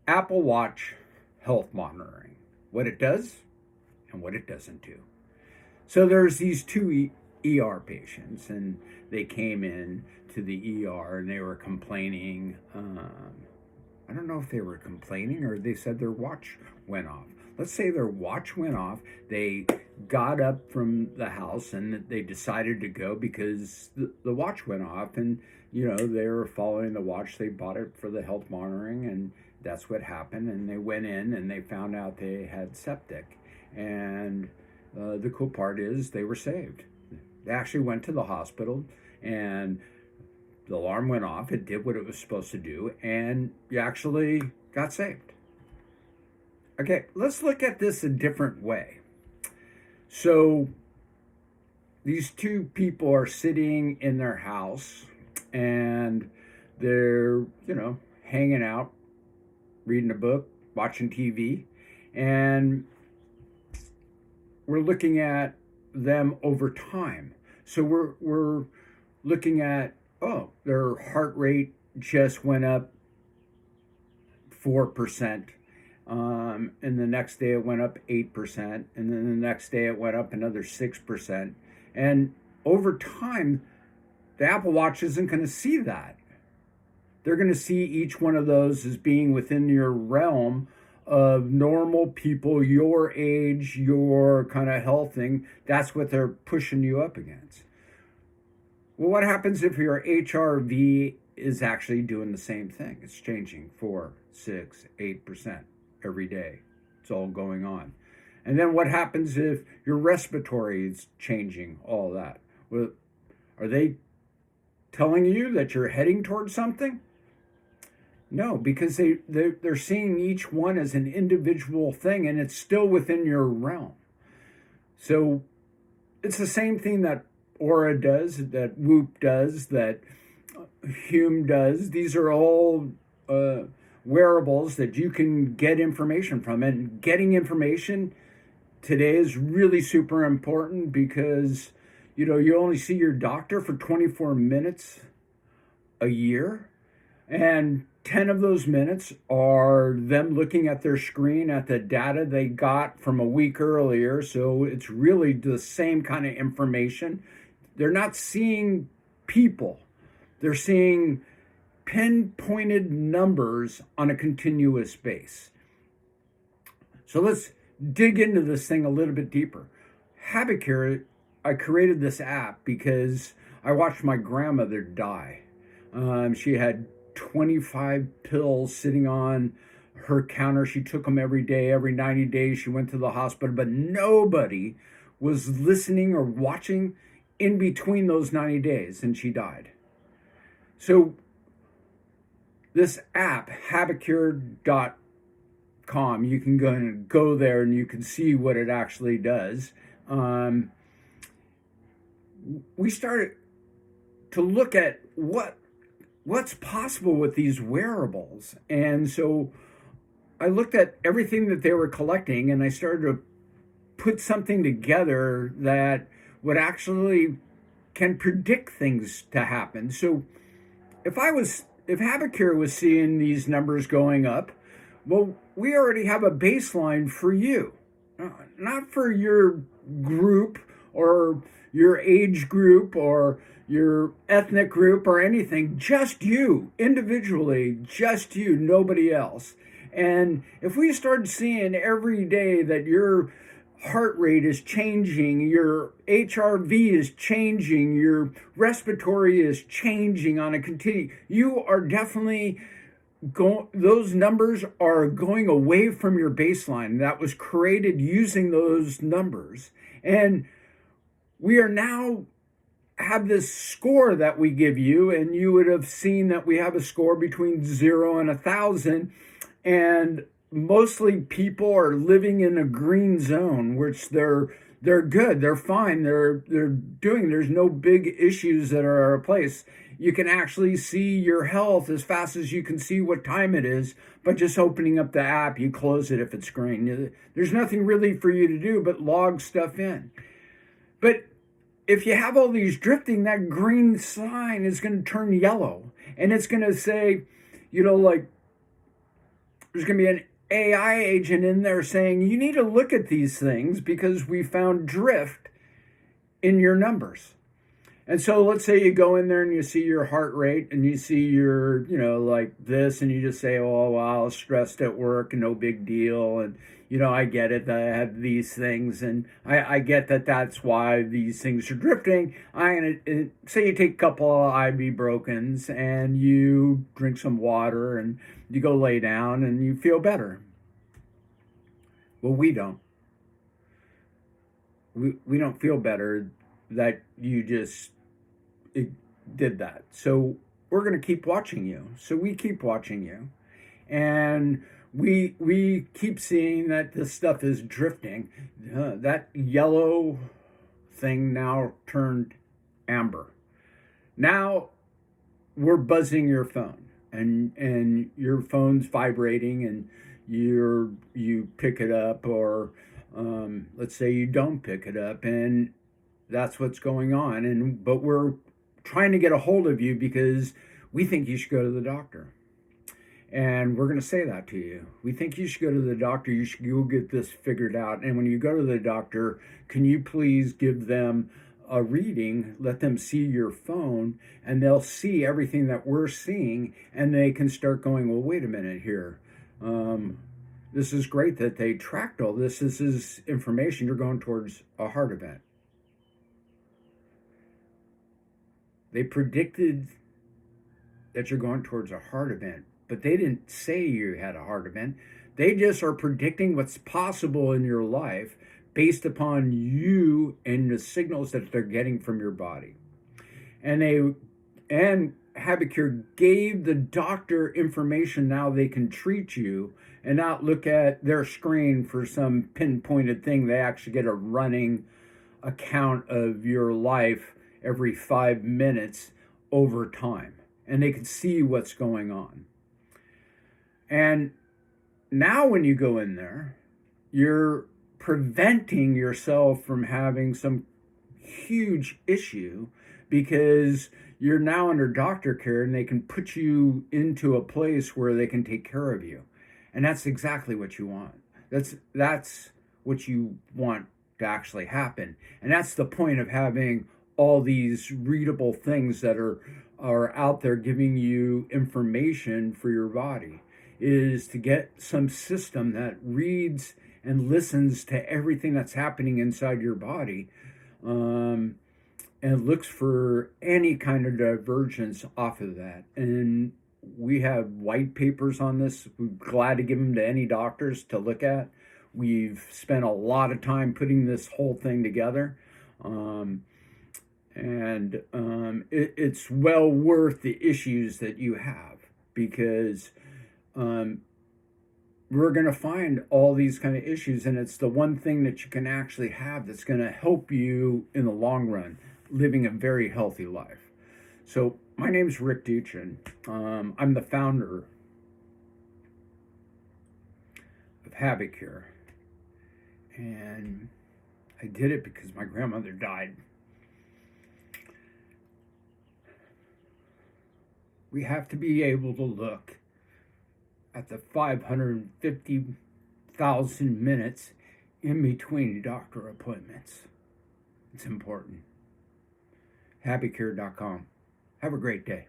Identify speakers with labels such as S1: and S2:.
S1: Apple Watch health monitoring, what it does and what it doesn't do. So there's these two ER patients, and they came in to the ER and they were complaining. I don't know if they were complaining or they said their watch went off. Let's say their watch went off. They got up from the house and they decided to go because the watch went off, and they were following the watch. They bought it for the health monitoring, and that's what happened. And they went in and they found out they had septic. And the cool part is they were saved. They actually went to the hospital, and the alarm went off. It did what it was supposed to do, and you actually got saved. Okay, let's look at this a different way. So these two people are sitting in their house, and they're, hanging out, reading a book, watching TV, and we're looking at them over time. So we're looking at, their heart rate just went up 4%. And the next day it went up 8%. And then the next day it went up another 6%. And over time, the Apple Watch isn't going to see that. They're going to see each one of those as being within your realm of normal people, your age, your kind of health thing. That's what they're pushing you up against. Well, what happens if your HRV is actually doing the same thing? It's changing 4, 6, 8% every day. It's all going on. And then what happens if your respiratory is changing, all that? Well, are they telling you that you're heading towards something? No, because they're seeing each one as an individual thing, and it's still within your realm. So it's the same thing that Aura does, that Whoop does, that Hume does. These are all wearables that you can get information from. And getting information today is really super important because, you only see your doctor for 24 minutes a year. And 10 of those minutes are them looking at their screen at the data they got from a week earlier. So it's really the same kind of information. They're not seeing people. They're seeing pinpointed numbers on a continuous base. So let's dig into this thing a little bit deeper. Habitcare, I created this app because I watched my grandmother die. She had 25 pills sitting on her counter. She took them every day, every 90 days. She went to the hospital, but nobody was listening or watching in between those 90 days, and she died. So this app, habitcare.com, you can go there and you can see what it actually does. We started to look at what's possible with these wearables. And so I looked at everything that they were collecting, and I started to put something together that would actually can predict things to happen. So if Habitcare was seeing these numbers going up, well, we already have a baseline for you, not for your group or your age group or your ethnic group or anything, just you, individually, just you, nobody else. And if we start seeing every day that your heart rate is changing, your HRV is changing, your respiratory is changing on a continuous, you are definitely those numbers are going away from your baseline that was created using those numbers. And we are now have this score that we give you, and you would have seen that we have a score between 0 and 1,000, and mostly people are living in a green zone, which they're good, they're fine, they're doing. There's no big issues that are at place. You can actually see your health as fast as you can see what time it is by just opening up the app. You close it if it's green. There's nothing really for you to do but log stuff in. But if you have all these drifting, that green sign is going to turn yellow, and it's going to say, like There's going to be an AI agent in there saying, you need to look at these things because we found drift in your numbers. And so let's say you go in there and you see your heart rate and you see your, like this, and you just say, oh, well, I was stressed at work and no big deal. And, I get it that I have these things, and I get that that's why these things are drifting. I'm going to say you take a couple of ibuprofens and you drink some water and you go lay down and you feel better. Well, we don't. We don't feel better that you just did that. So we're going to keep watching you. So we keep watching you. And we keep seeing that this stuff is drifting. That yellow thing now turned amber. Now we're buzzing your phone, and your phone's vibrating, and you pick it up, or let's say you don't pick it up, and that's what's going on. But we're trying to get a hold of you because we think you should go to the doctor. And we're going to say that to you. We think you should go to the doctor. You should go get this figured out. And when you go to the doctor, can you please give them a reading, let them see your phone, and they'll see everything that we're seeing, and they can start going, well, wait a minute here. This is great that they tracked all this. This is information. You're going towards a heart event. They predicted that you're going towards a heart event, but they didn't say you had a heart event. They just are predicting what's possible in your life based upon you and the signals that they're getting from your body. And Habicure gave the doctor information. Now they can treat you and not look at their screen for some pinpointed thing. They actually get a running account of your life every 5 minutes over time, and they can see what's going on. And now when you go in there, you're preventing yourself from having some huge issue, because you're now under doctor care, and they can put you into a place where they can take care of you. And that's exactly what you want. That's what you want to actually happen. And that's the point of having all these readable things that are out there giving you information for your body, is to get some system that reads and listens to everything that's happening inside your body, and looks for any kind of divergence off of that. And we have white papers on this. We're glad to give them to any doctors to look at. We've spent a lot of time putting this whole thing together. It's well worth the issues that you have, because we're going to find all these kind of issues, and it's the one thing that you can actually have that's going to help you in the long run, living a very healthy life. So my name's Rick Duchin. I'm the founder of Habicure, and I did it because my grandmother died. We have to be able to look at the 550,000 minutes in between doctor appointments. It's important. Habicure.com. Have a great day.